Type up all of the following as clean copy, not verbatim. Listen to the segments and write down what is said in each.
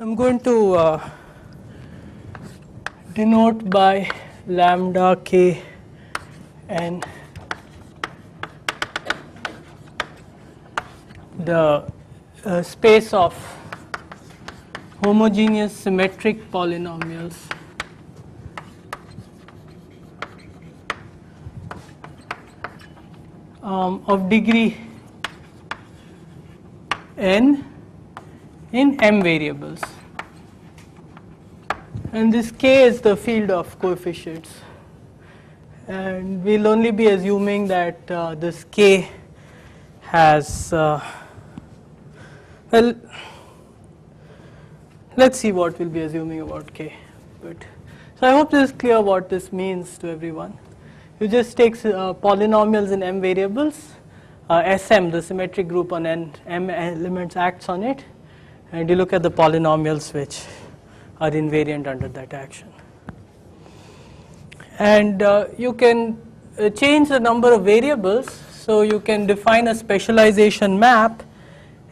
I'm going to denote by lambda k n the space of homogeneous symmetric polynomials of degree n in m variables, and this k is the field of coefficients, and we'll only be assuming that this k has well, let's see what we'll be assuming about k. But so I hope this is clear what this means to everyone. You just take polynomials in m variables, Sm, the symmetric group on n m elements acts on it, and you look at the polynomials which are invariant under that action. And you can change the number of variables, so you can define a specialization map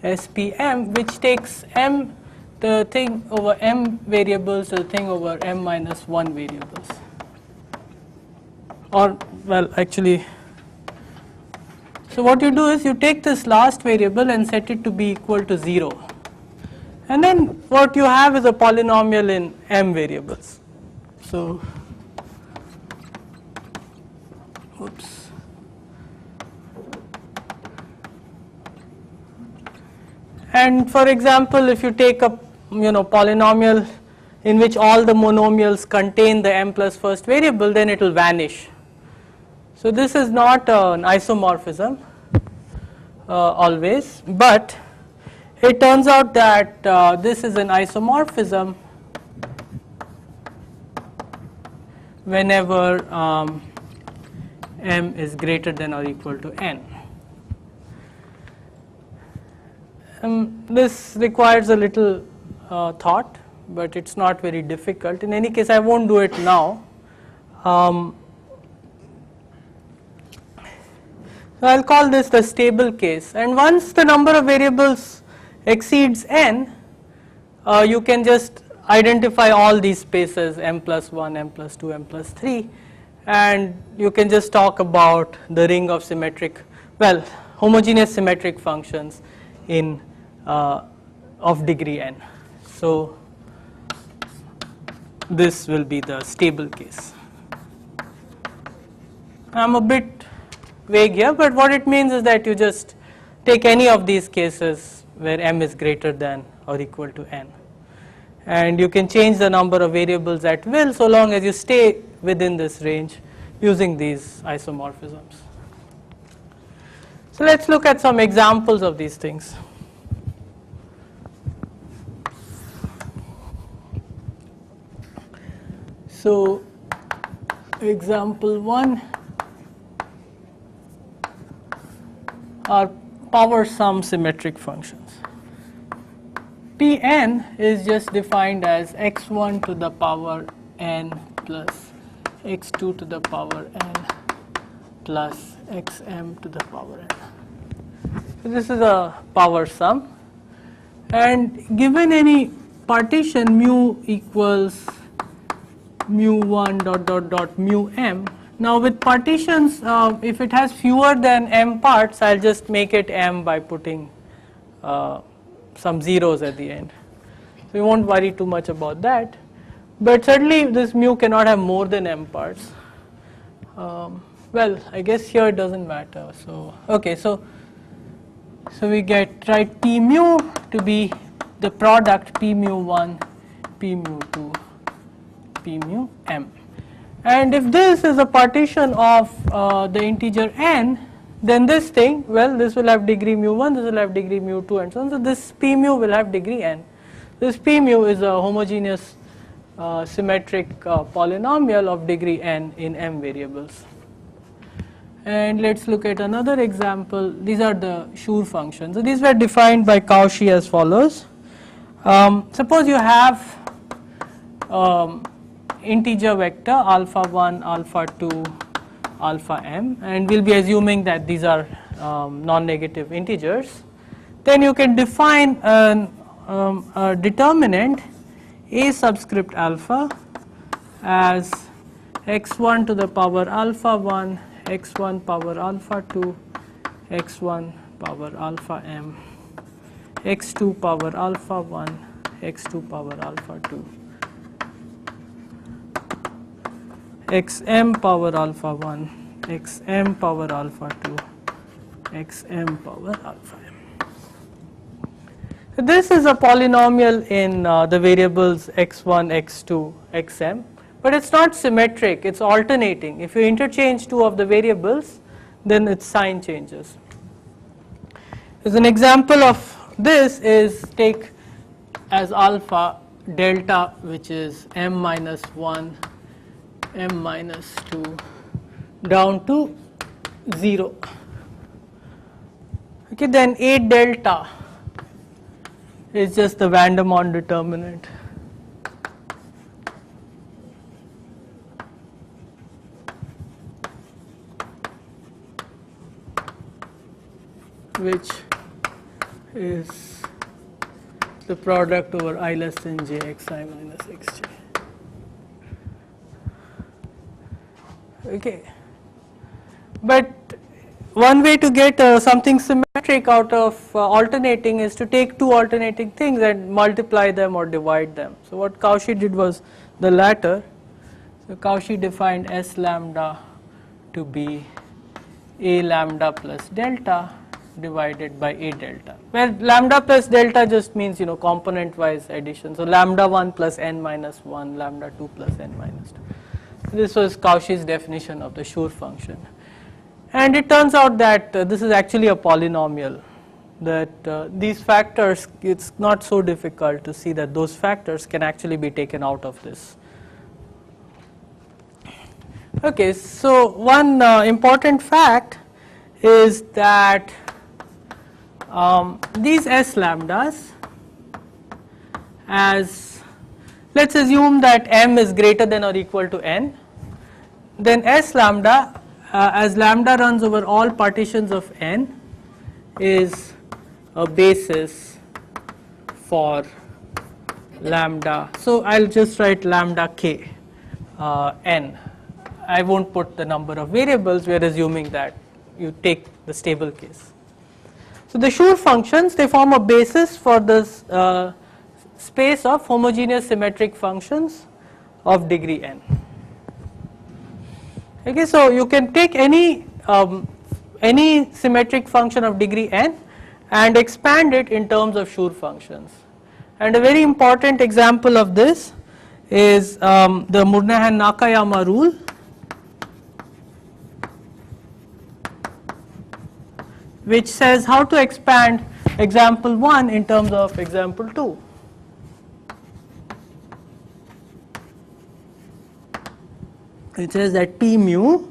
SPM which takes m, the thing over m variables, the thing over m minus 1 variables. Or well, actually, so what you do is you take this last variable and set it to be equal to 0, and then what you have is a polynomial in m variables. So oops. And for example, if you take a polynomial in which all the monomials contain the m plus first variable, then it will vanish. So this is not an isomorphism always, but it turns out that this is an isomorphism whenever m is greater than or equal to n. This requires a little thought, but it's not very difficult. In any case, I won't do it now. So I'll call this the stable case, and once the number of variables exceeds n, you can just identify all these spaces m plus 1, m plus 2, m plus 3, and you can just talk about the ring of symmetric, well, homogeneous symmetric functions in of degree n. So this will be the stable case. I'm a bit vague here, but what it means is that you just take any of these cases where m is greater than or equal to n, and you can change the number of variables at will so long as you stay within this range using these isomorphisms. So let's look at some examples of these things. So example 1 are power sum symmetric functions. Pn is just defined as x1 to the power n plus x2 to the power n plus xm to the power n. So this is a power sum, and given any partition mu equals mu1 dot dot dot mu m. Now with partitions, if it has fewer than m parts, I'll just make it m by putting some zeros at the end. So we won't worry too much about that, but certainly this mu cannot have more than m parts. Well, I guess here it doesn't matter. So okay, so we get p mu to be the product p mu1, p mu2, p mu m, and if this is a partition of the integer n, then this thing, well, this will have degree mu1, this will have degree mu2, and so on. So this p mu will have degree n. This p mu is a homogeneous symmetric polynomial of degree n in m variables. And let's look at another example. These are the Schur functions. So these were defined by Cauchy as follows. Suppose you have integer vector alpha 1, alpha 2, alpha m, and we'll be assuming that these are non-negative integers. Then you can define an a determinant A subscript alpha as x1 to the power alpha 1, x1 power alpha 2, x1 power alpha m, x2 power alpha 1, x2 power alpha 2, xm power alpha 1, xm power alpha 2, xm power alpha m. So this is a polynomial in the variables x1, x2, xm, but it's not symmetric, it's alternating. If you interchange two of the variables, then its sign changes. As an example of this is take as alpha delta, which is m minus 1, m minus 2 down to 0. Okay, then A delta is just the van der Waals determinant. Which is the product over I less than j xi minus xj. Okay, but one way to get something symmetric out of alternating is to take two alternating things and multiply them or divide them. So what Cauchy did was the latter. So Cauchy defined S lambda to be A lambda plus delta divided by A delta, where lambda plus delta just means, you know, component wise addition. So lambda 1 plus n minus 1, lambda 2 plus n minus 2. This was Cauchy's definition of the Schur function. And it turns out that this is actually a polynomial, that these factors, it's not so difficult to see that those factors can actually be taken out of this. Okay, so one important fact is that these S lambdas, as let's assume that m is greater than or equal to n, then S lambda as lambda runs over all partitions of n is a basis for lambda. So I'll just write lambda k n. I won't put the number of variables, we are assuming that you take the stable case. So the Schur functions, they form a basis for this space of homogeneous symmetric functions of degree n. Okay, so you can take any symmetric function of degree n and expand it in terms of Schur functions. And a very important example of this is the Murnaghan-Nakayama rule, which says how to expand example 1 in terms of example 2. It says that P mu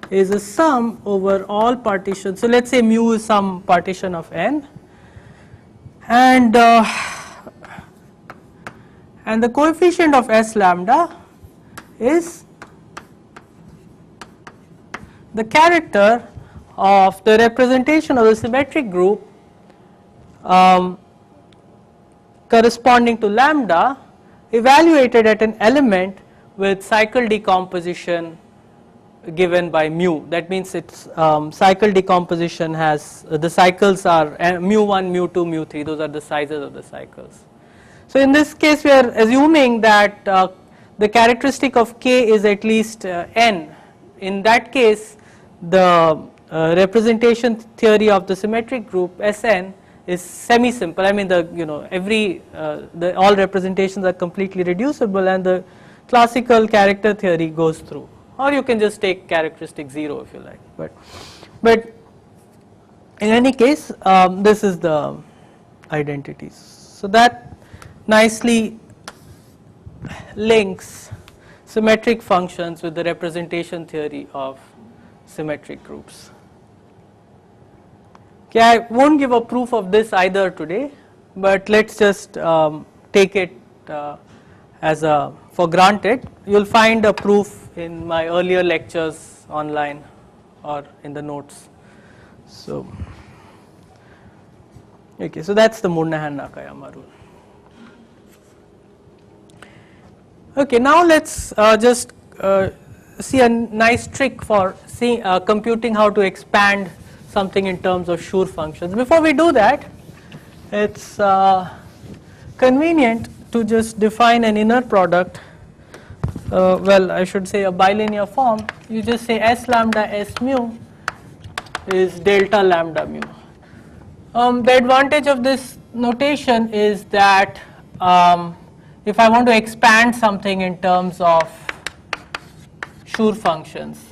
is a sum over all partitions. So let's say mu is some partition of n, and the coefficient of S lambda is the character of the representation of the symmetric group corresponding to lambda evaluated at an element with cycle decomposition given by mu. That means its cycle decomposition has the cycles are mu1, mu2, mu3, those are the sizes of the cycles. So in this case we are assuming that the characteristic of k is at least n. In that case the representation theory of the symmetric group Sn is semi-simple. I mean the all representations are completely reducible and the classical character theory goes through, or you can just take characteristic 0 if you like, but in any case this is the identities. So that nicely links symmetric functions with the representation theory of symmetric groups. Okay, I won't give a proof of this either today, but let's just take it as a for granted. You will find a proof in my earlier lectures online or in the notes. So Okay, so that's the Murnaghan-Nakayama rule. Okay, now let's just see a nice trick for computing how to expand something in terms of Schur functions. Before we do that, it's convenient to just define an inner product. Well, I should say a bilinear form. You just say S lambda S mu is delta lambda mu. The advantage of this notation is that if I want to expand something in terms of Schur functions,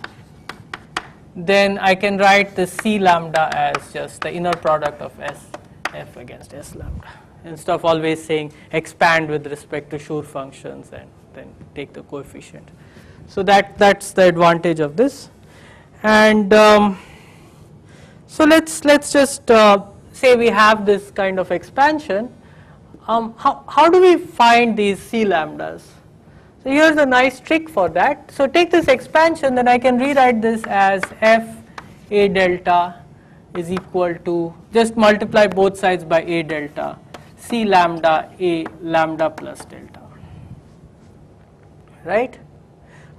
then I can write the C lambda as just the inner product of S f against S lambda, instead of always saying expand with respect to Schur functions and then take the coefficient. So that's the advantage of this. And so let's just say we have this kind of expansion. How do we find these C lambdas? So here's a nice trick for that. So take this expansion, then I can rewrite this as f a delta is equal to, just multiply both sides by a delta, C lambda a lambda plus delta. Right?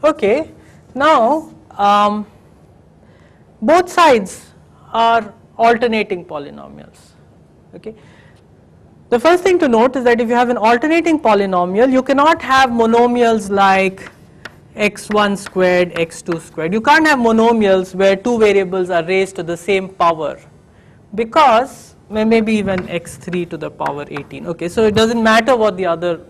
Okay. Now both sides are alternating polynomials. Okay. The first thing to note is that if you have an alternating polynomial, you cannot have monomials like x1 squared, x2 squared. You can't have monomials where two variables are raised to the same power, because maybe even x3 to the power 18. Okay, so it doesn't matter what the other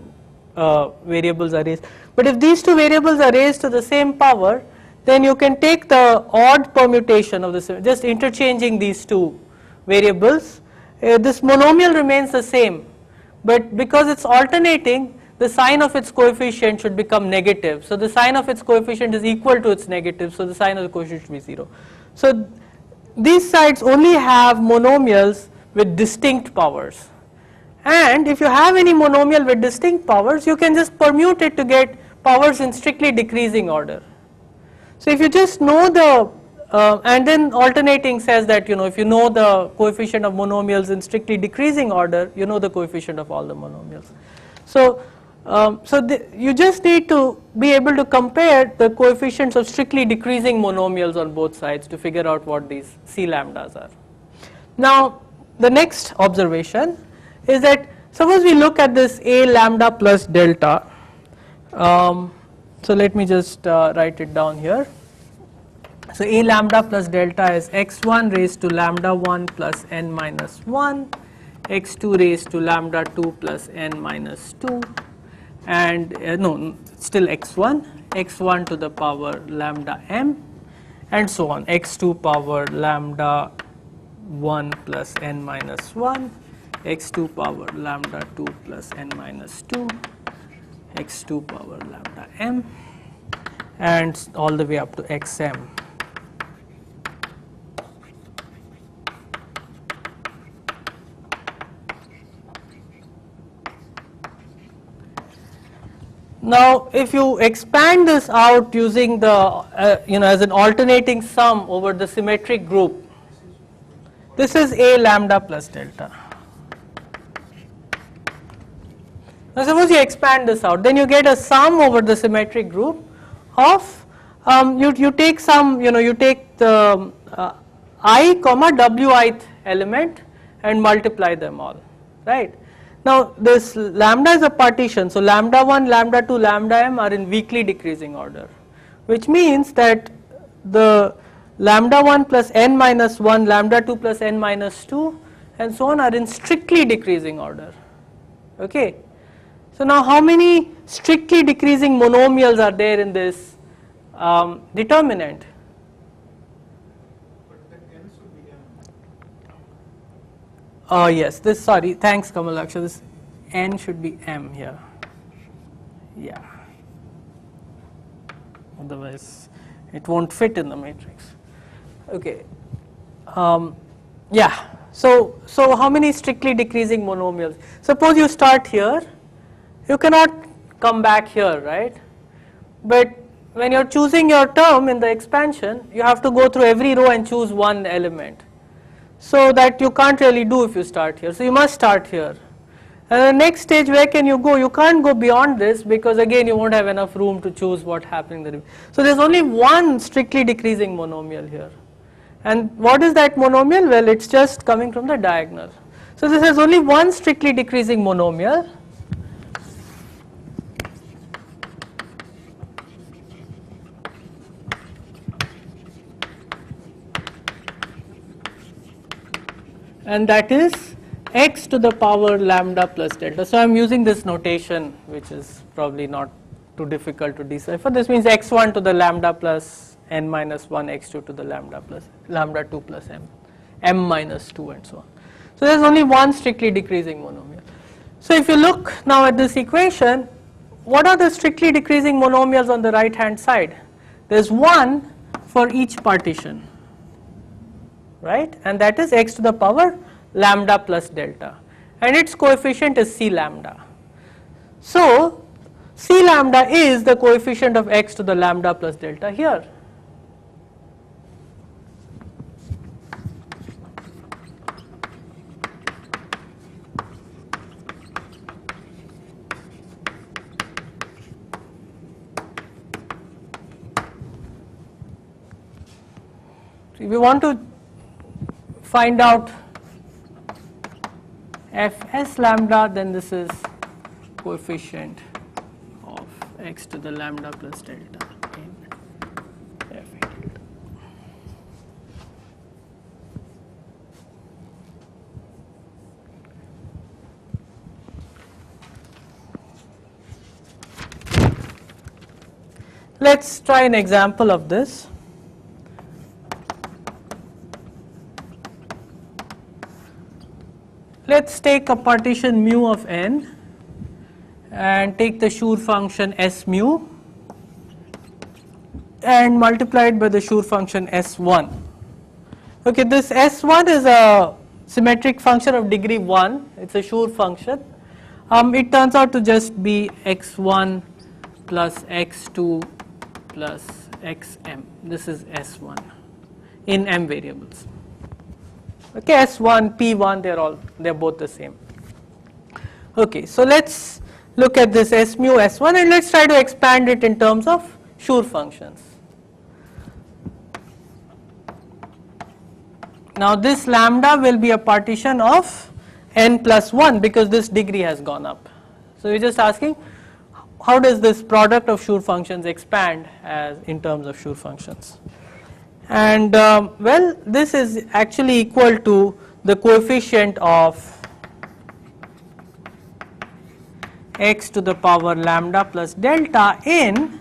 variables are raised. But if these two variables are raised to the same power, then you can take the odd permutation of this, just interchanging these two variables. This monomial remains the same, but because it's alternating, the sign of its coefficient should become negative. So the sign of its coefficient is equal to its negative, so the sign of the coefficient should be 0. So these sides only have monomials with distinct powers. And if you have any monomial with distinct powers, you can just permute it to get powers in strictly decreasing order. So if you just know the and then alternating says that, you know, if you know the coefficient of monomials in strictly decreasing order, you know the coefficient of all the monomials. So you just need to be able to compare the coefficients of strictly decreasing monomials on both sides to figure out what these C lambdas are. Now the next observation is that suppose we look at this A lambda plus delta. So let me just write it down here. So A lambda plus delta is x1 raised to lambda 1 plus n minus 1, x2 raised to lambda 2 plus n minus 2, and no, still x1, x1 to the power lambda m, and so on, x2 power lambda 1 plus n minus 1, x2 power lambda 2 plus n minus 2, x2 power lambda m, and all the way up to xm. Now if you expand this out using the as an alternating sum over the symmetric group, this is A lambda plus delta. Now suppose you expand this out, then you get a sum over the symmetric group of you take some, you take the I comma wi'th element and multiply them all, right? Now this lambda is a partition, so lambda 1, lambda 2, lambda m are in weakly decreasing order, which means that the lambda 1 plus n minus 1, lambda 2 plus n minus 2 and so on are in strictly decreasing order. Okay. So now how many strictly decreasing monomials are there in this determinant? Yes, this, sorry, thanks Kamalaksha, this n should be m here, yeah, otherwise it won't fit in the matrix. Okay, yeah, so how many strictly decreasing monomials? Suppose you start here, you cannot come back here, right? But when you're choosing your term in the expansion, you have to go through every row and choose one element. so that you can't really do if you start here. So you must start here. And the next stage, where can you go? You can't go beyond this because again you won't have enough room to choose what happening there. So there's only one strictly decreasing monomial here. And what is that monomial? Well, it's just coming from the diagonal. So this has only one strictly decreasing monomial. And that is x to the power lambda plus delta. So I am using this notation, which is probably not too difficult to decipher. This means x1 to the lambda plus n minus 1, x2 to the lambda plus lambda 2 plus m minus 2 and so on. So there is only one strictly decreasing monomial. So if you look now at this equation, what are the strictly decreasing monomials on the right hand side? There is one for each partition, right, and that is x to the power lambda plus delta, and its coefficient is c lambda. So c lambda is the coefficient of x to the lambda plus delta here. If we want to find out fs lambda, then this is coefficient of x to the lambda plus delta in f a delta. Let's try an example of this. Let's take a partition mu of n and take the Schur function s mu and multiply it by the Schur function s1. Okay, this s1 is a symmetric function of degree 1. It's a Schur function. It turns out to just be x1 plus x2 plus xm. This is s1 in m variables. Okay, S1, P1, they're both the same. Okay, so let's look at this S mu S1 and let's try to expand it in terms of Schur functions. Now this lambda will be a partition of n plus 1 because this degree has gone up. So we're just asking, how does this product of Schur functions expand as in terms of Schur functions? And well, this is actually equal to the coefficient of x to the power lambda plus delta in,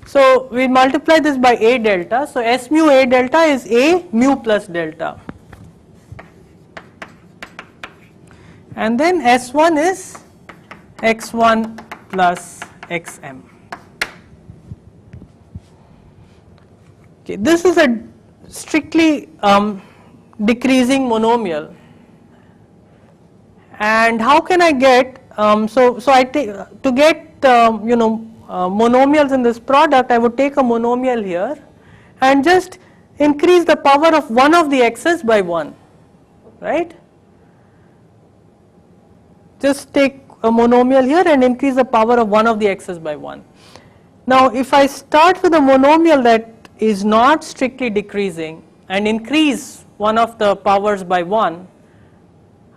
so we multiply this by a delta, so s mu a delta is a mu plus delta, and then s1 is x1 plus xm. Okay, this is a strictly decreasing monomial, and how can I get so I take to get monomials in this product, I would take a monomial here and just increase the power of one of the x's by 1, right? Just take a monomial here and increase the power of one of the x's by 1. Now if I start with a monomial that is not strictly decreasing and increase one of the powers by 1,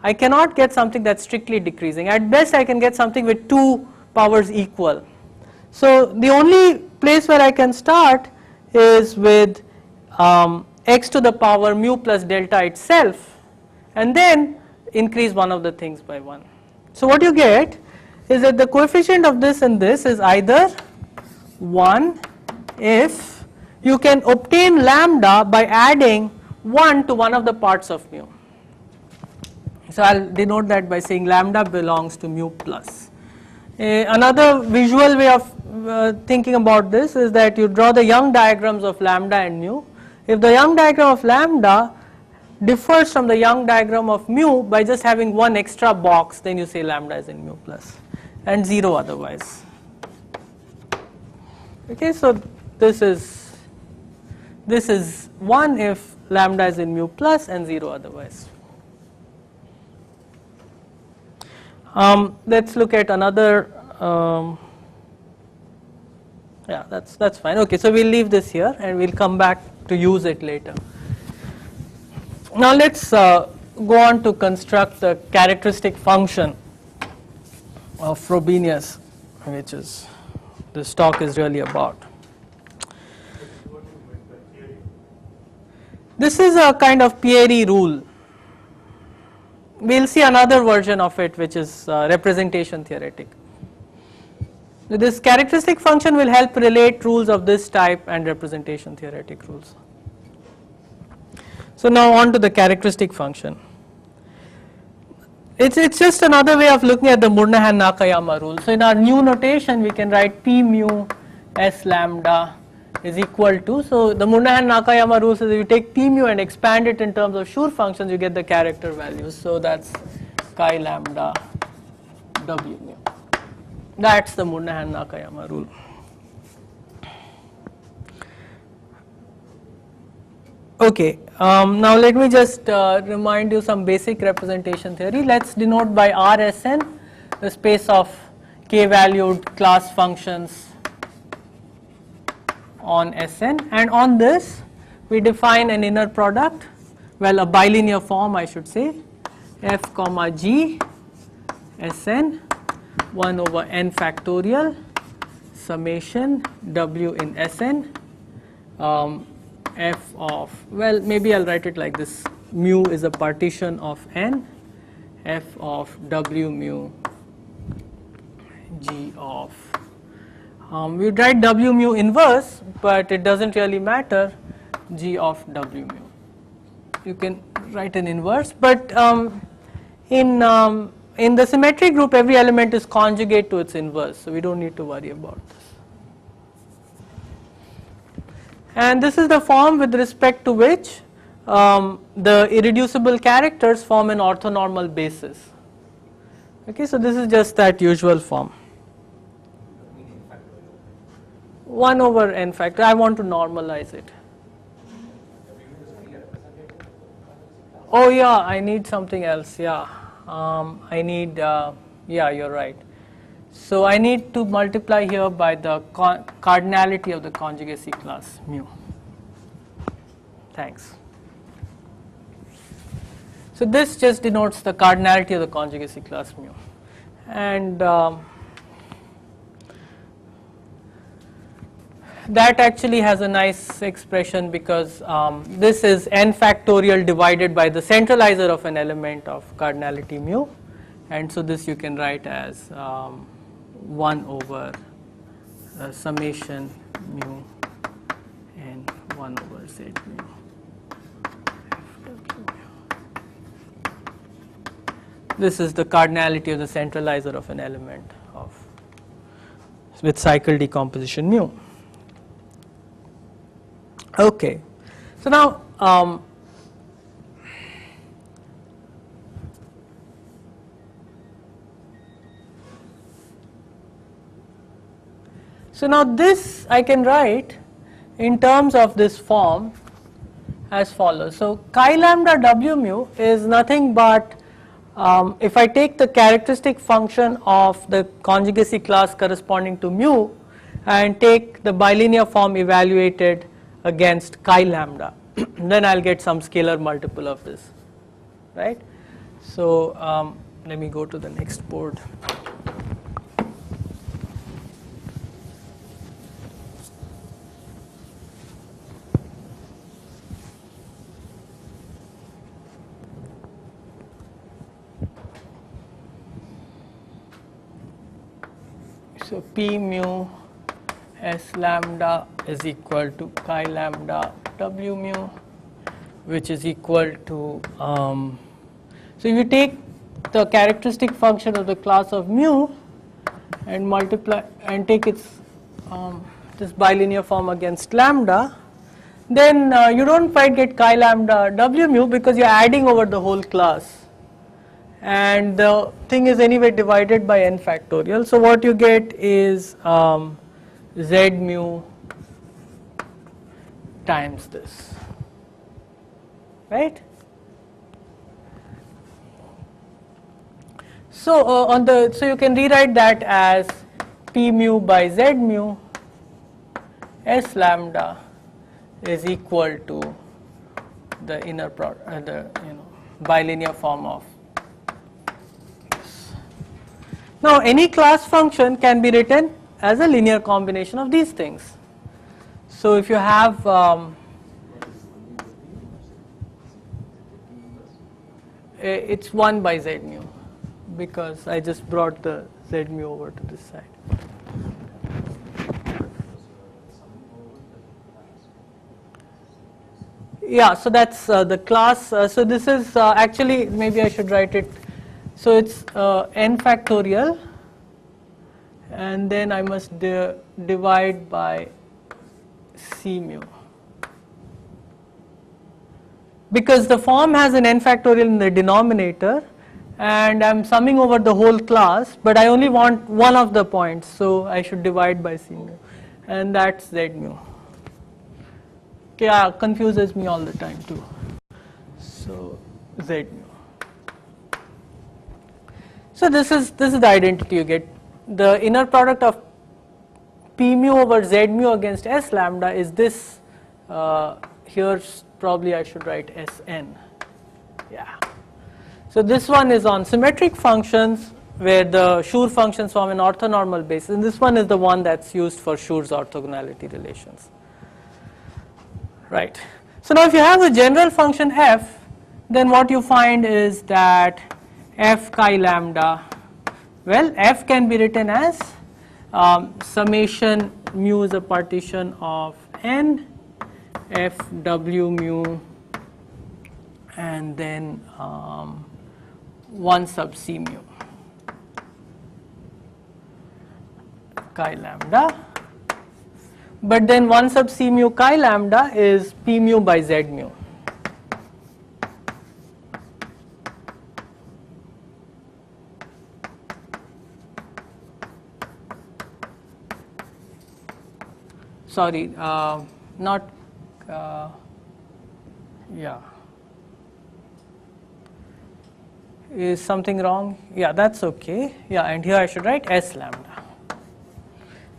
I cannot get something that's strictly decreasing. At best I can get something with 2 powers equal. So the only place where I can start is with x to the power mu plus delta itself and then increase one of the things by 1. So what you get is that the coefficient of this and this is either 1 if you can obtain lambda by adding 1 to one of the parts of mu. So I'll denote that by saying lambda belongs to mu plus. Another visual way of thinking about this is that you draw the Young diagrams of lambda and mu. If the Young diagram of lambda differs from the Young diagram of mu by just having one extra box, then you say lambda is in mu plus and 0 otherwise. Okay, so this is This is 1 if lambda is in mu plus and 0 otherwise. Let's look at another. Yeah, that's fine. Okay, so we'll leave this here and we'll come back to use it later. Now let's go on to construct the characteristic function of Frobenius, which is this talk is really about. This is a kind of Pirie rule. We'll see another version of it, which is representation theoretic. This characteristic function will help relate rules of this type and representation theoretic rules. So now on to the characteristic function. It's just another way of looking at the Murnaghan-Nakayama rule. So in our new notation, we can write P mu S lambda is equal to, so the Murnaghan-Nakayama rule says if you take P mu and expand it in terms of Schur functions, you get the character values. So that's chi lambda W mu. That's the Murnaghan-Nakayama rule. Okay, now let me just remind you some basic representation theory. Let's denote by Rsn the space of k-valued class functions on Sn, and on this we define an inner product, well, a bilinear form I should say, f comma g Sn 1 over n factorial summation w in Sn f of, well, maybe I'll write it like this, mu is a partition of n, f of w mu g of, we would write w mu inverse, but it doesn't really matter, g of w mu. You can write an inverse, but in the symmetric group every element is conjugate to its inverse, so we don't need to worry about this. And this is the form with respect to which the irreducible characters form an orthonormal basis. Okay, so this is just that usual form. 1 over n factor, I want to normalize it. Oh yeah, I need something else, yeah. I need, yeah, you're right. So I need to multiply here by the cardinality of the conjugacy class mu. Thanks. So this just denotes the cardinality of the conjugacy class mu. And that actually has a nice expression because this is n factorial divided by the centralizer of an element of cardinality mu, and so this you can write as 1 over summation mu and 1 over z mu. This is the cardinality of the centralizer of an element of with cycle decomposition mu. Okay, so now this I can write in terms of this form as follows. So chi lambda w mu is nothing but if I take the characteristic function of the conjugacy class corresponding to mu and take the bilinear form evaluated against chi lambda, then I'll get some scalar multiple of this, right? So let me go to the next board. So P mu S lambda is equal to chi lambda W mu, which is equal to, so if you take the characteristic function of the class of mu and multiply and take its this bilinear form against lambda, then you don't quite get chi lambda W mu because you're adding over the whole class. And the thing is anyway divided by n factorial. So what you get is z mu times this, right? So so you can rewrite that as P mu by Z mu S lambda is equal to the inner product, the bilinear form of this. Now any class function can be written as a linear combination of these things. So if you have it's 1 by Z mu, because I just brought the Z mu over to this side. Yeah, so that's the class. So this is actually, maybe I should write it. So it's n factorial, and then I must divide by C mu. Because the form has an n factorial in the denominator, and I'm summing over the whole class, but I only want one of the points, so I should divide by C mu, and that's Z mu. Yeah, confuses me all the time too. So Z mu. So this is the identity you get. The inner product of P mu over Z mu against S lambda is this. Here probably I should write Sn. Yeah. So this one is on symmetric functions where the Schur functions form an orthonormal basis, and this one is the one that's used for Schur's orthogonality relations. Right. So now if you have the general function f, then what you find is that f chi lambda, well, f can be written as summation mu is a partition of n, f w mu, and then 1 sub c mu chi lambda. But then 1 sub c mu chi lambda is p mu by z mu. Sorry, not, yeah. Is something wrong? Yeah, that's okay. Yeah, and here I should write S lambda.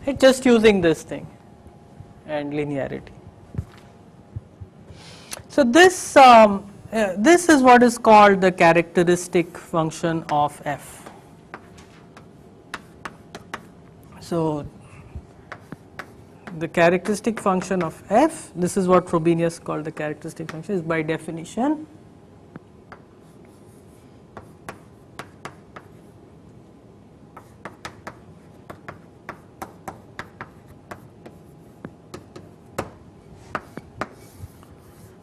It's just using this thing and linearity. So this this is what is called the characteristic function of f. So the characteristic function of f, this is what Frobenius called the characteristic function, is by definition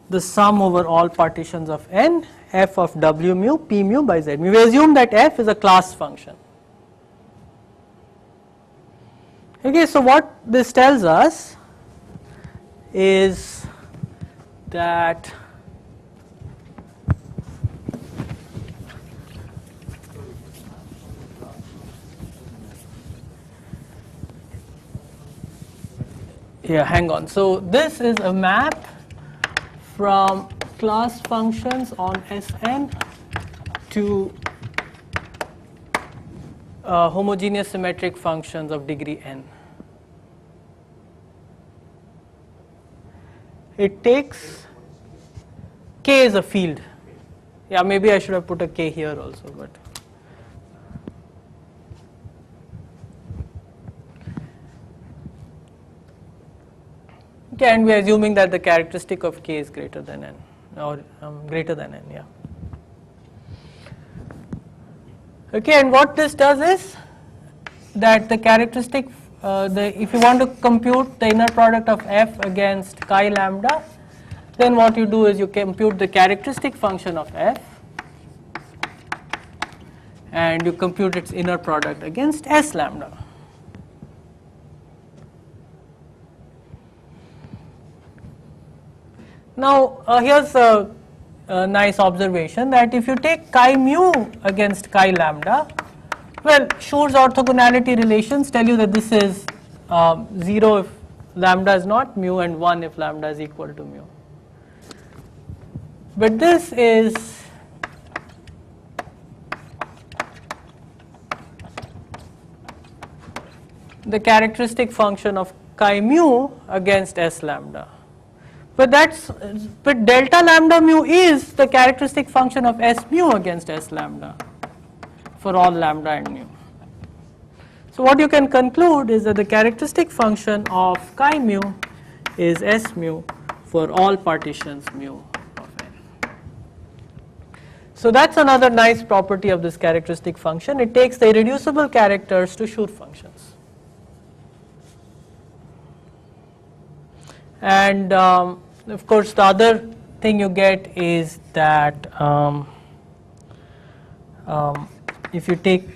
the sum over all partitions of n, f of w mu, p mu by z mu. We assume that f is a class function. Okay, so what this tells us is that hang on. So this is a map from class functions on Sn to homogeneous symmetric functions of degree n. It takes k is a field. Yeah, maybe I should have put a k here also, but okay, and we are assuming that the characteristic of k is greater than n, or greater than n, yeah. Okay, and what this does is that the characteristic, if you want to compute the inner product of f against chi lambda, then what you do is you compute the characteristic function of f and you compute its inner product against S lambda. Now here's a nice observation, that if you take chi mu against chi lambda, well, Schur's orthogonality relations tell you that this is 0 if lambda is not mu, and 1 if lambda is equal to mu. But this is the characteristic function of chi mu against S lambda. But delta lambda mu is the characteristic function of S mu against S lambda for all lambda and mu. So what you can conclude is that the characteristic function of chi mu is S mu for all partitions mu of n. So that's another nice property of this characteristic function. It takes the irreducible characters to Schur functions. And of course the other thing you get is that if you take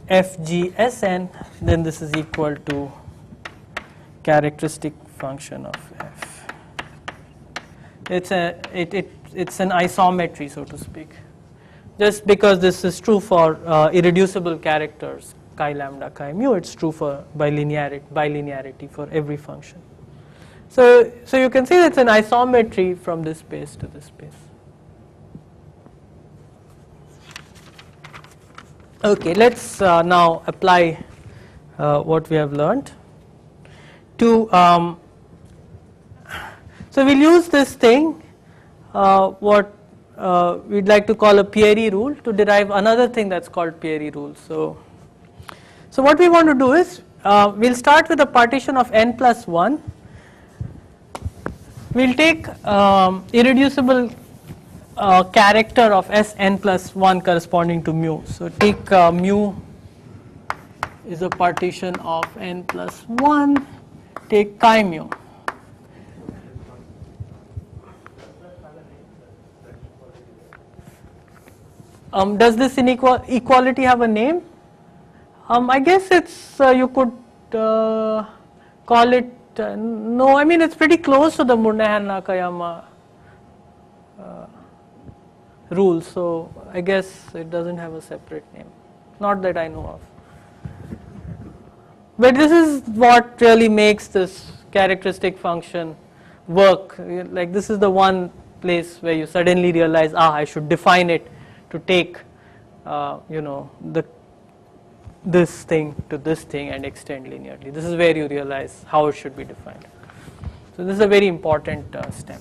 FGSN, then this is equal to characteristic function of F. It's an isometry, so to speak. Just because this is true for irreducible characters chi lambda chi mu, it's true for bilinearity for every function. So you can see that it's an isometry from this space to this space. Okay, let's now apply what we have learned to. So we'll use this thing, what we'd like to call a Pirie rule, to derive another thing that's called Pirie Rules. So what we want to do is we'll start with a partition of n plus 1. We'll take irreducible character of Sn plus 1 corresponding to mu. So take mu is a partition of n plus 1, take chi mu. Does this equality have a name? I guess it's you could call it no, I mean it's pretty close to the Murnaghan-Nakayama rule, so I guess it doesn't have a separate name, not that I know of. But this is what really makes this characteristic function work. Like this is the one place where you suddenly realize, I should define it to take this thing to this thing and extend linearly. This is where you realize how it should be defined. So this is a very important step.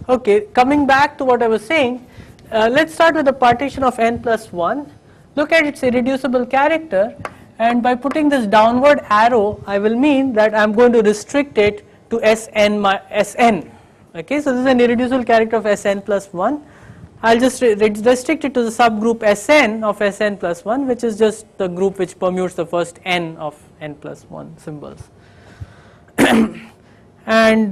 Okay, coming back to what I was saying, let's start with the partition of n plus 1. Look at its irreducible character, and by putting this downward arrow, I will mean that I'm going to restrict it to Sn. Okay, so this is an irreducible character of Sn plus 1. I'll just restrict it to the subgroup Sn of Sn plus 1, which is just the group which permutes the first n of n plus 1 symbols. And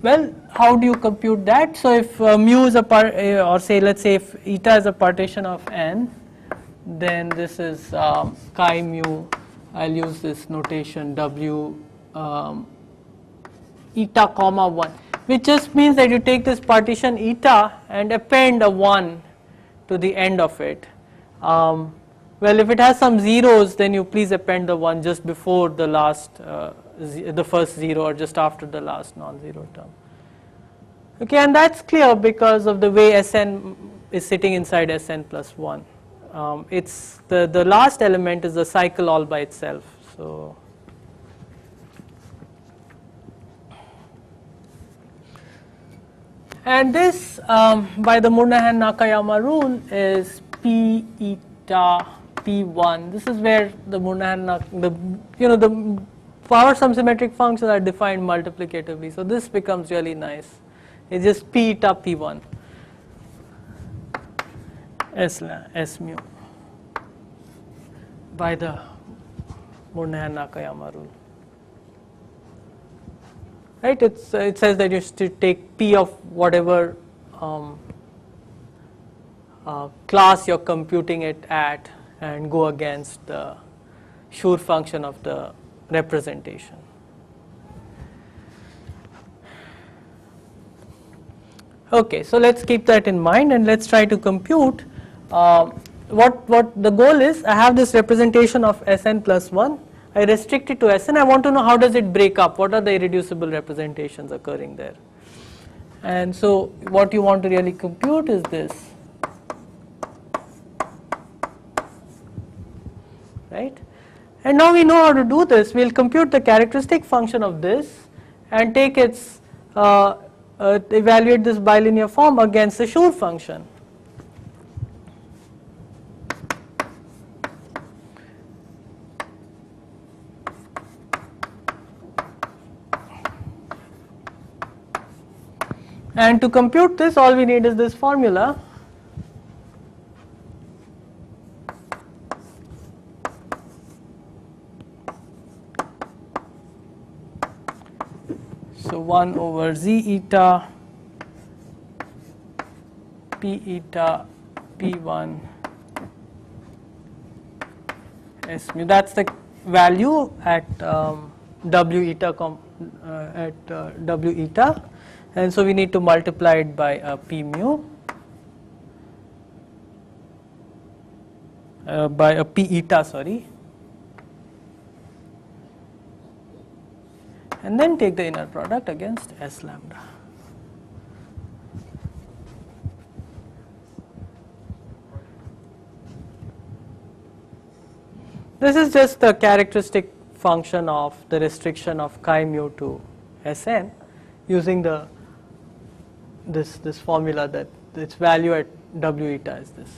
well, how do you compute that? So if mu is a or say let's say if eta is a partition of n, then this is chi mu. I'll use this notation w eta comma 1. Which just means that you take this partition eta and append a 1 to the end of it. Well, if it has some zeros, then you please append the 1 just before the last, the first 0 or just after the last non-zero term. Okay, and that's clear because of the way Sn is sitting inside Sn plus 1. It's the last element is a cycle all by itself. So. And this, by the Murnaghan-Nakayama rule, is P eta P1. This is where the the power sum symmetric functions are defined multiplicatively. So this becomes really nice. It's just P eta P1 S mu by the Murnaghan-Nakayama rule. Right? It says that you should take P of whatever class you're computing it at and go against the Schur function of the representation. Okay, so let's keep that in mind and let's try to compute what the goal is, I have this representation of Sn plus 1, I restrict it to Sn, I want to know how does it break up, what are the irreducible representations occurring there. And so what you want to really compute is this, right? And now we know how to do this. We'll compute the characteristic function of this and take its evaluate this bilinear form against the Schur function. And to compute this, all we need is this formula. So 1 over z eta p eta p1 s mu. That's the value at w eta w eta, and so we need to multiply it by p mu by a p eta, sorry. And then take the inner product against S lambda. This is just the characteristic function of the restriction of chi mu to Sn using this formula that its value at W eta is this.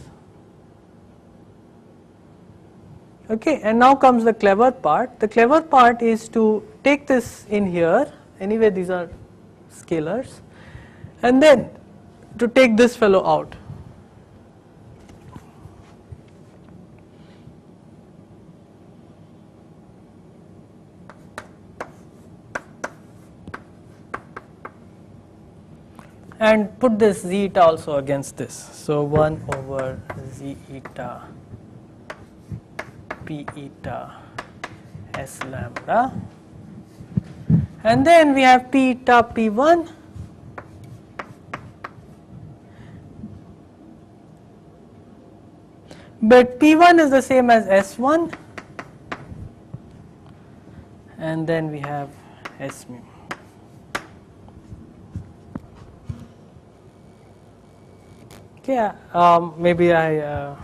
Okay, and now comes the clever part. The clever part is to take this in here, anyway these are scalars, and then to take this fellow out. And put this z eta also against this. So 1 over z eta p eta s lambda, and then we have p eta p1 but p1 is the same as s1, and then we have s mu. Okay, maybe I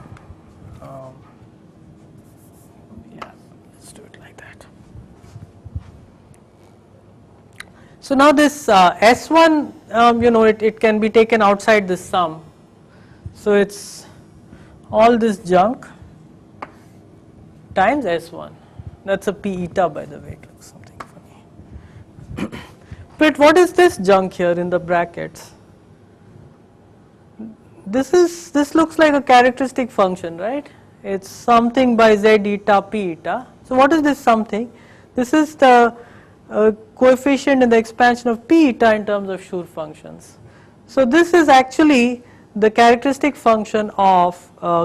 so now this S1, it can be taken outside this sum. So it's all this junk times S1. That's a P eta, by the way, it looks something funny. But what is this junk here in the brackets? This looks like a characteristic function, right? It's something by Z eta P eta. So what is this something? This is the coefficient in the expansion of p eta in terms of Schur functions. So this is actually the characteristic function of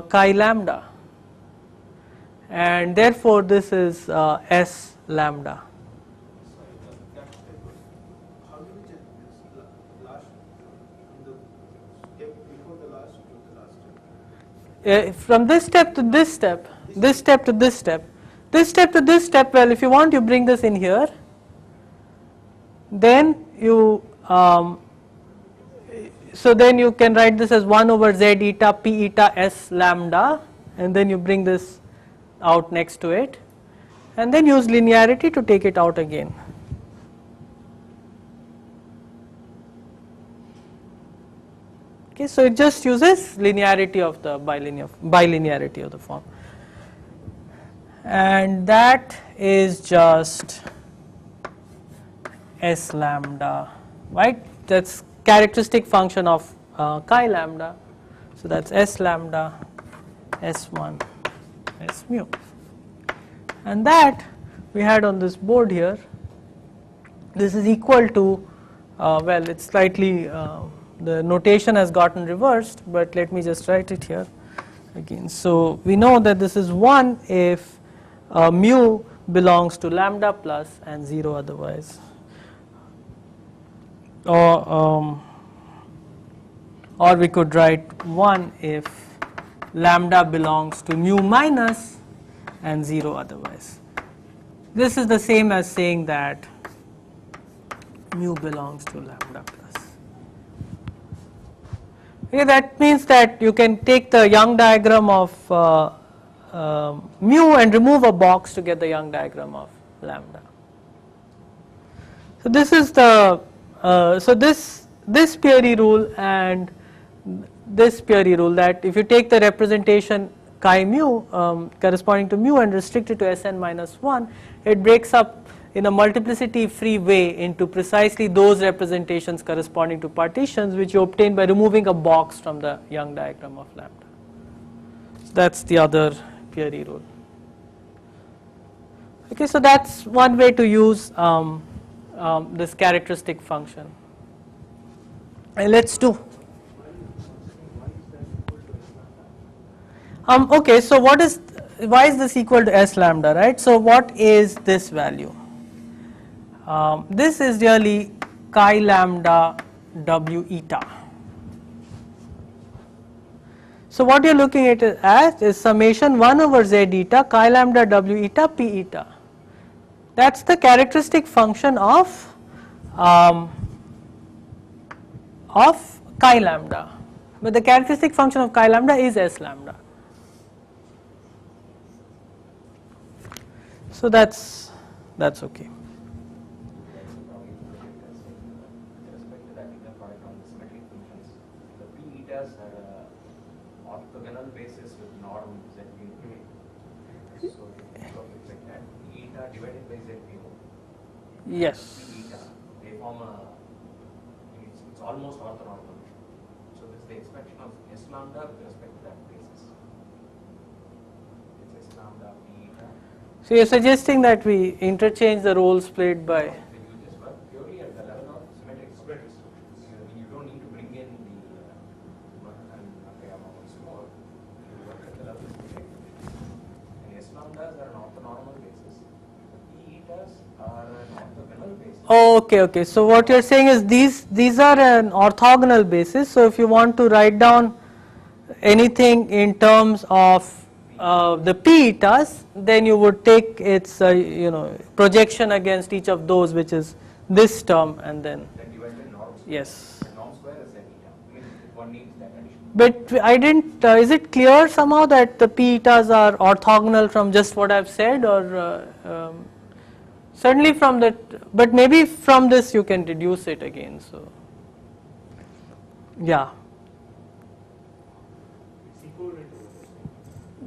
chi lambda, and therefore this is S lambda. How do we check this last from the step before the last to the last step? From this step to this step, this step to this step, this step to this step, well, if you want, you bring this in here. Then you so then you can write this as 1 over z eta p eta s lambda, and then you bring this out next to it, and then use linearity to take it out again. Okay, so it just uses linearity of the bilinearity of the form, and that is just S lambda, right? That's characteristic function of chi lambda. So that's S lambda S1 S mu, and that we had on this board here. This is equal to well, it's slightly the notation has gotten reversed, but let me just write it here again. So we know that this is 1 if mu belongs to lambda plus and 0 otherwise. Or we could write 1 if lambda belongs to mu minus and 0 otherwise. This is the same as saying that mu belongs to lambda plus. Okay, that means that you can take the Young diagram of mu and remove a box to get the Young diagram of lambda. So this is the this Pirie rule and this Pirie rule, that if you take the representation chi mu corresponding to mu and restrict it to Sn minus 1, it breaks up in a multiplicity free way into precisely those representations corresponding to partitions which you obtain by removing a box from the Young diagram of lambda. So that's the other Pirie rule. Okay, so that's one way to use this characteristic function. And let's do. Okay, so why is this equal to S lambda, right? So what is this value? This is really chi lambda W eta. So what you're looking at it as is summation 1 over Z eta chi lambda W eta P eta. That's the characteristic function of chi lambda. But the characteristic function of chi lambda is S lambda. So that's okay. Orthogonal basis with norm Z p. So if you look like that, eta divided by Z p. Yes. Eta, they form it's almost orthonormal. So this is the expression of S lambda with respect to that basis. It's S lambda p eta. So you're suggesting that we interchange the roles played by. Then you just work purely at the level of symmetric squares. You don't need to bring in the once more. You work at the level of symmetric. And S lambdas are an orthonormal basis. P etas are an orthogonal basis. Okay. So what you're saying is these are an orthogonal basis. So if you want to write down anything in terms of the p etas, then you would take its projection against each of those, which is this term, and then divide by norm square. Yes. Norm square is Z eta. I mean, one needs that addition. But I didn't. Is it clear somehow that the p etas are orthogonal from just what I've said, or certainly from that? But maybe from this you can deduce it again. So yeah.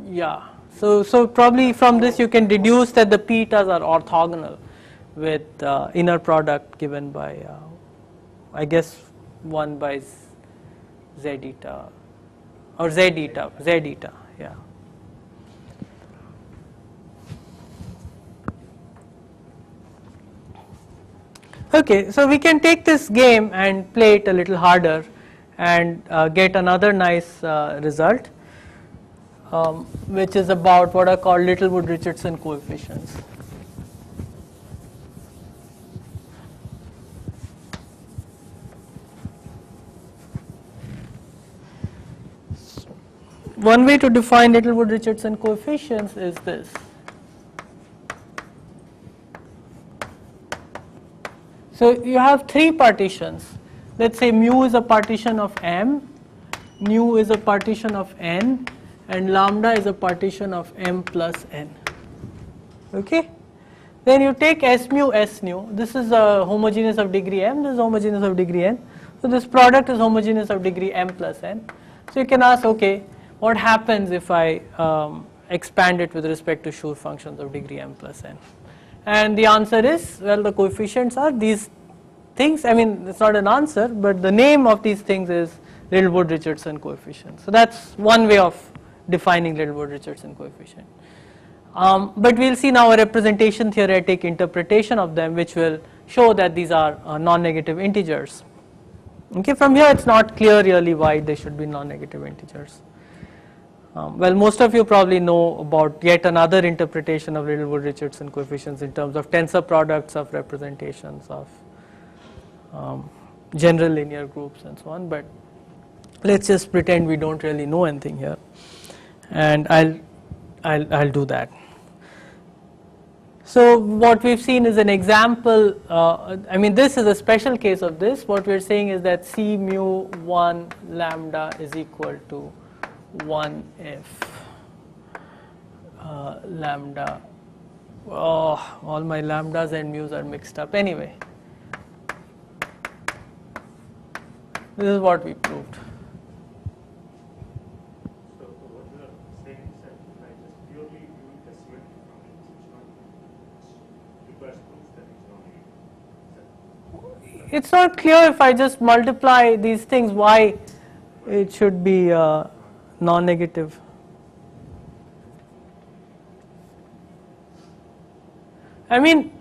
Yeah, so probably from this you can deduce that the p etas are orthogonal with inner product given by I guess 1 by Z eta or Z eta, yeah. Okay, so we can take this game and play it a little harder and get another nice result. Which is about what are called Littlewood-Richardson coefficients. One way to define Littlewood-Richardson coefficients is this. So you have three partitions. Let's say mu is a partition of M, nu is a partition of N, and lambda is a partition of M plus N. Okay? Then you take S mu, S nu. This is a homogeneous of degree M, this is homogeneous of degree N. So this product is homogeneous of degree M plus N. So you can ask, okay, what happens if I expand it with respect to Schur functions of degree M plus N? And the answer is, well, the coefficients are these things. I mean, it's not an answer, but the name of these things is Littlewood-Richardson coefficient. So that's one way of defining Littlewood-Richardson coefficient. But we'll see now a representation theoretic interpretation of them, which will show that these are non-negative integers. Okay, from here it's not clear really why they should be non-negative integers. Well, most of you probably know about yet another interpretation of Littlewood-Richardson coefficients in terms of tensor products of representations of general linear groups and so on, but let's just pretend we don't really know anything here. and I'll do that. So what we've seen is an example, I mean this is a special case of this. What we're saying is that C mu 1 lambda is equal to 1 if lambda, oh, all my lambdas and mu's are mixed up. Anyway, this is what we proved. So what you are saying is that if I just purely use the symmetric functions, it's not requires proof that it's not. It's not clear if I just multiply these things why it should be non-negative. I mean,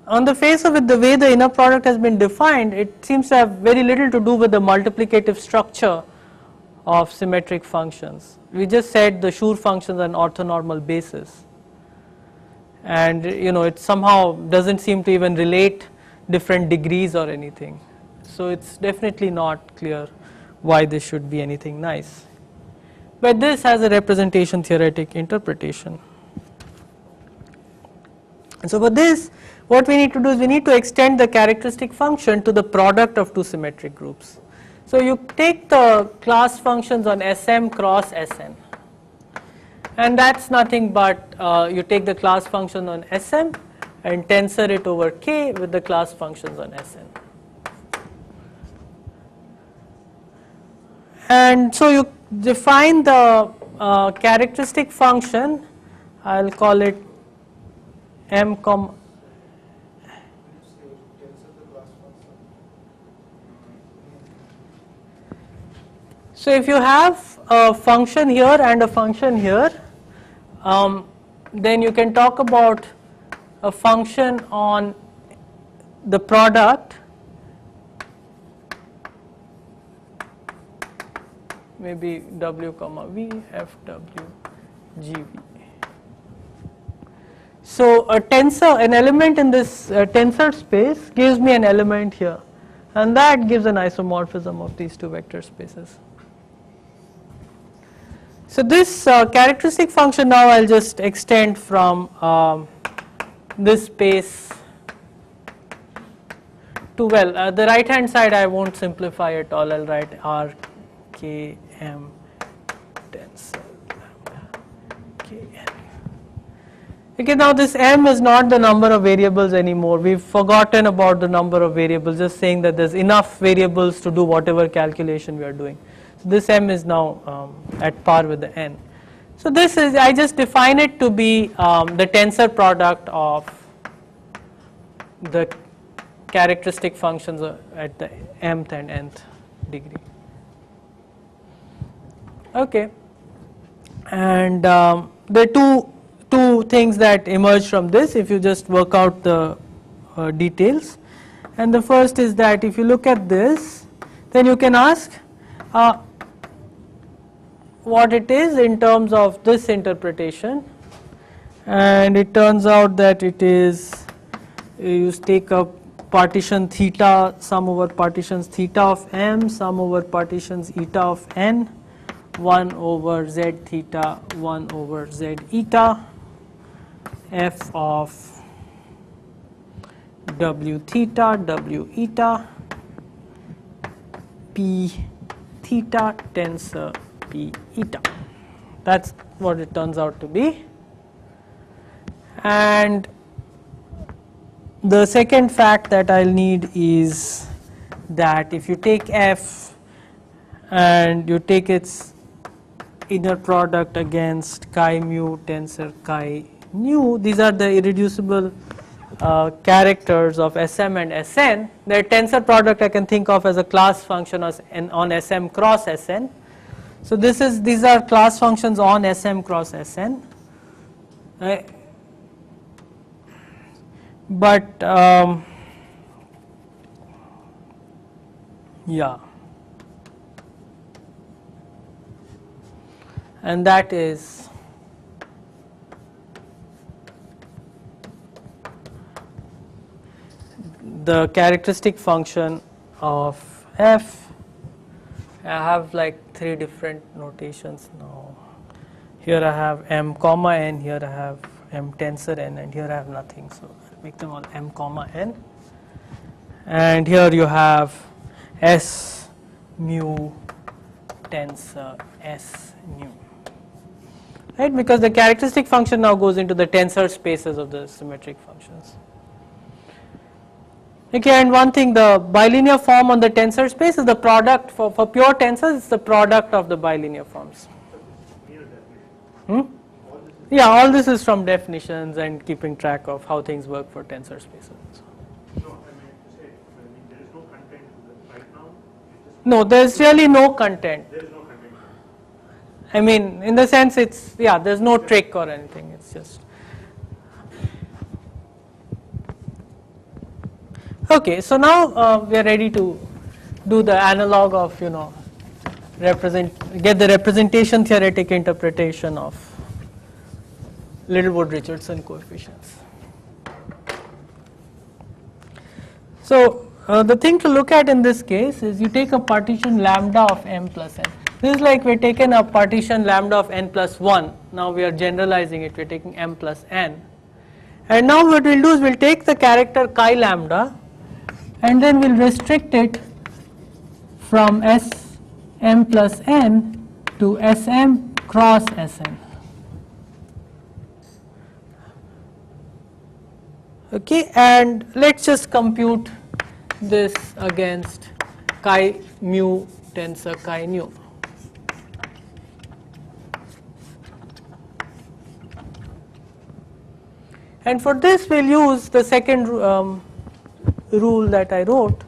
on the face of it, the way the inner product has been defined, it seems to have very little to do with the multiplicative structure of symmetric functions. We just said the Schur functions are an orthonormal basis, and it somehow doesn't seem to even relate different degrees or anything. So it's definitely not clear why this should be anything nice. But this has a representation theoretic interpretation. And so for this, what we need to do is we need to extend the characteristic function to the product of two symmetric groups. So you take the class functions on Sm cross Sn, and that's nothing but you take the class function on Sm and tensor it over K with the class functions on Sn. And so you define the characteristic function, I'll call it m comma. So if you have a function here and a function here, then you can talk about a function on the product, maybe w comma v, f w, g v. So a tensor, an element in this tensor space gives me an element here, and that gives an isomorphism of these two vector spaces. So this characteristic function now I'll just extend from this space to, well, the right hand side I won't simplify at all. I'll write R K M tensor K N. Okay, now this M is not the number of variables anymore. We've forgotten about the number of variables, just saying that there's enough variables to do whatever calculation we are doing. So this M is now at par with the N. So this is, I just define it to be the tensor product of the characteristic functions at the mth and nth degree. Okay, and there are two things that emerge from this if you just work out the details. And the first is that if you look at this, then you can ask what it is in terms of this interpretation, and it turns out that it is, you take a partition theta, sum over partitions theta of m, sum over partitions eta of n, 1 over z theta, 1 over z eta, f of w theta, w eta, p theta tensor p eta. That's what it turns out to be. And the second fact that I'll need is that if you take f and you take its inner product against chi mu tensor chi nu, these are the irreducible characters of Sm and Sn. Their tensor product I can think of as a class function on Sm cross Sn. So these are class functions on Sm cross Sn. But yeah, and that is the characteristic function of f. I have like 3 different notations now. here I have m comma n, here I have m tensor n, and here I have nothing. So I'll make them all m comma n. And here you have s mu tensor s nu. Right, because the characteristic function now goes into the tensor spaces of the symmetric functions. Okay, and one thing, the bilinear form on the tensor space is the product for pure tensors, it's the product of the bilinear forms. Yeah, all this is from definitions and keeping track of how things work for tensor spaces. No, I mean to say, there is no content to that right now. No, there's really no content. There is no content. I mean, in the sense it's, yeah, there's no trick or anything, it's just. Okay, so now we are ready to do the analog of, get the representation theoretic interpretation of Littlewood-Richardson coefficients. So the thing to look at in this case is you take a partition lambda of m plus n. This is like we're taking a partition lambda of n plus 1. Now we are generalizing it, we're taking m plus n. And now what we'll do is we'll take the character chi lambda and then we'll restrict it from Sm plus n to Sm cross Sn. Okay, and let's just compute this against chi mu tensor chi nu. And for this we'll use the second rule that I wrote.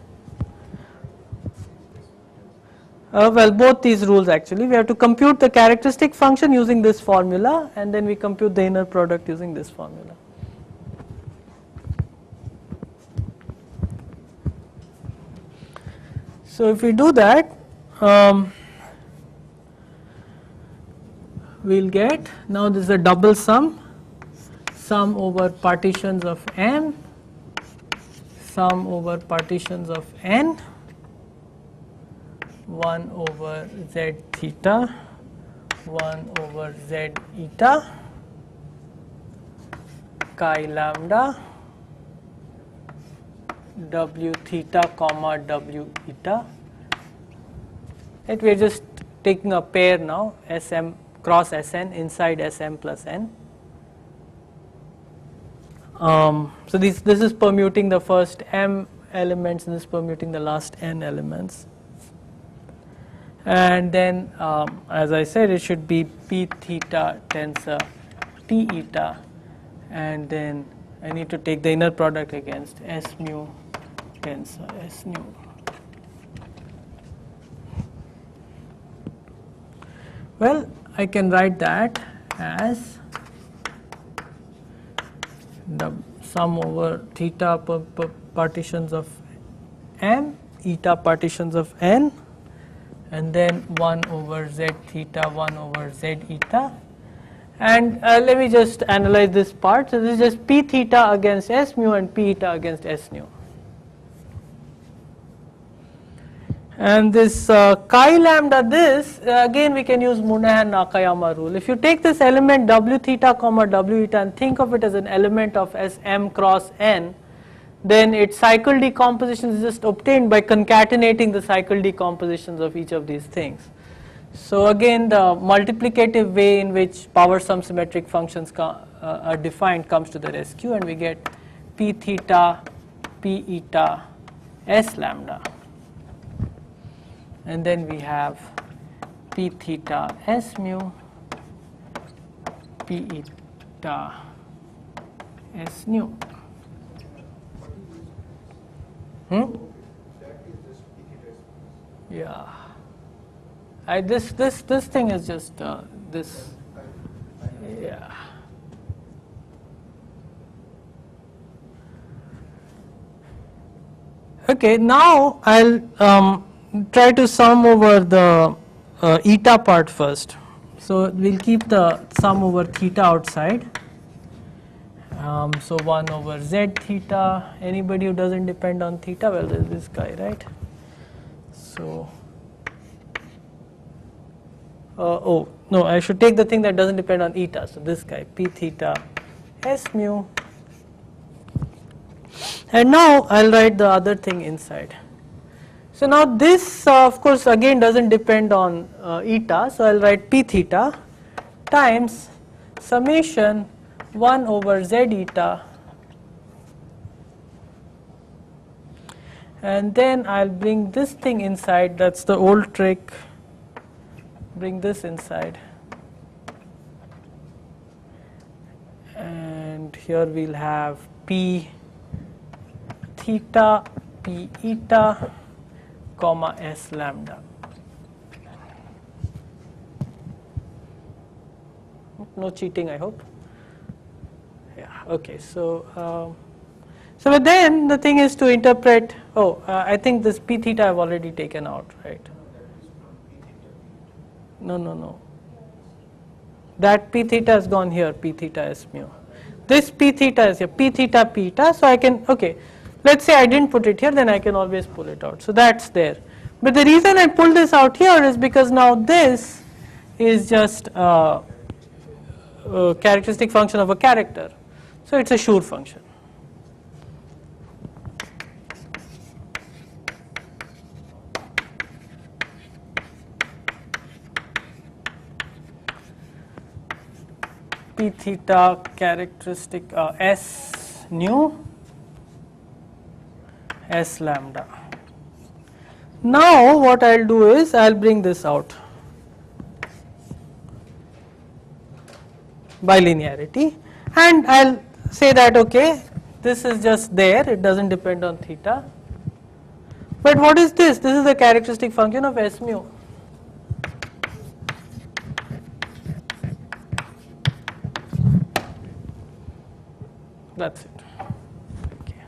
Well, both these rules actually. We have to compute the characteristic function using this formula, and then we compute the inner product using this formula. So if we do that, we'll get, now this is a double sum over partitions of m, sum over partitions of n, 1 over z theta, 1 over z eta, chi lambda, w theta comma w eta. Right, we are just taking a pair now, Sm cross Sn inside Sm plus n. So this is permuting the first m elements, and this is permuting the last n elements. And then, as I said, it should be p theta tensor t eta, and then I need to take the inner product against s mu tensor s nu. Well, I can write that as the sum over theta partitions of m, eta partitions of n, and then 1 over z theta, 1 over z eta. And let me just analyze this part. So this is just p theta against s mu and p eta against s nu. And this chi lambda, this again we can use Moynihan-Nakayama rule. If you take this element w theta comma w eta and think of it as an element of Sm cross n, then its cycle decomposition is just obtained by concatenating the cycle decompositions of each of these things. So again, the multiplicative way in which power sum symmetric functions are defined comes to the rescue, and we get p theta, p eta, s lambda. And then we have p theta s mu, p eta s nu. Yeah. This thing is just this. Yeah. Okay. Now I'll try to sum over the eta part first. So we'll keep the sum over theta outside. So 1 over z theta. Anybody who doesn't depend on theta, well, there's this guy, right? So oh no, I should take the thing that doesn't depend on eta. So this guy p theta s mu, and now I'll write the other thing inside. So now this of course again doesn't depend on eta, so I'll write p theta times summation 1 over z eta, and then I'll bring this thing inside. That's the old trick. Bring this inside, and here we'll have p theta p eta comma s lambda. No cheating, I hope. Yeah. Okay. So but then the thing is to interpret. I think this p theta I've already taken out, right? No. That p theta has gone here, p theta s mu. This p theta is here, p theta p eta. So I can, okay, let's say I didn't put it here, then I can always pull it out. So that's there. But the reason I pull this out here is because now this is just a characteristic function of a character. So it's a Schur function. P theta characteristic S nu S lambda. Now what I'll do is I'll bring this out by linearity, and I'll say that okay, this is just there, it doesn't depend on theta. But what is this? This is the characteristic function of S mu. That's it. Okay.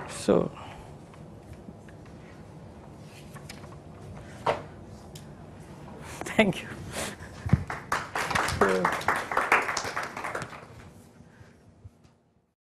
So thank you. So,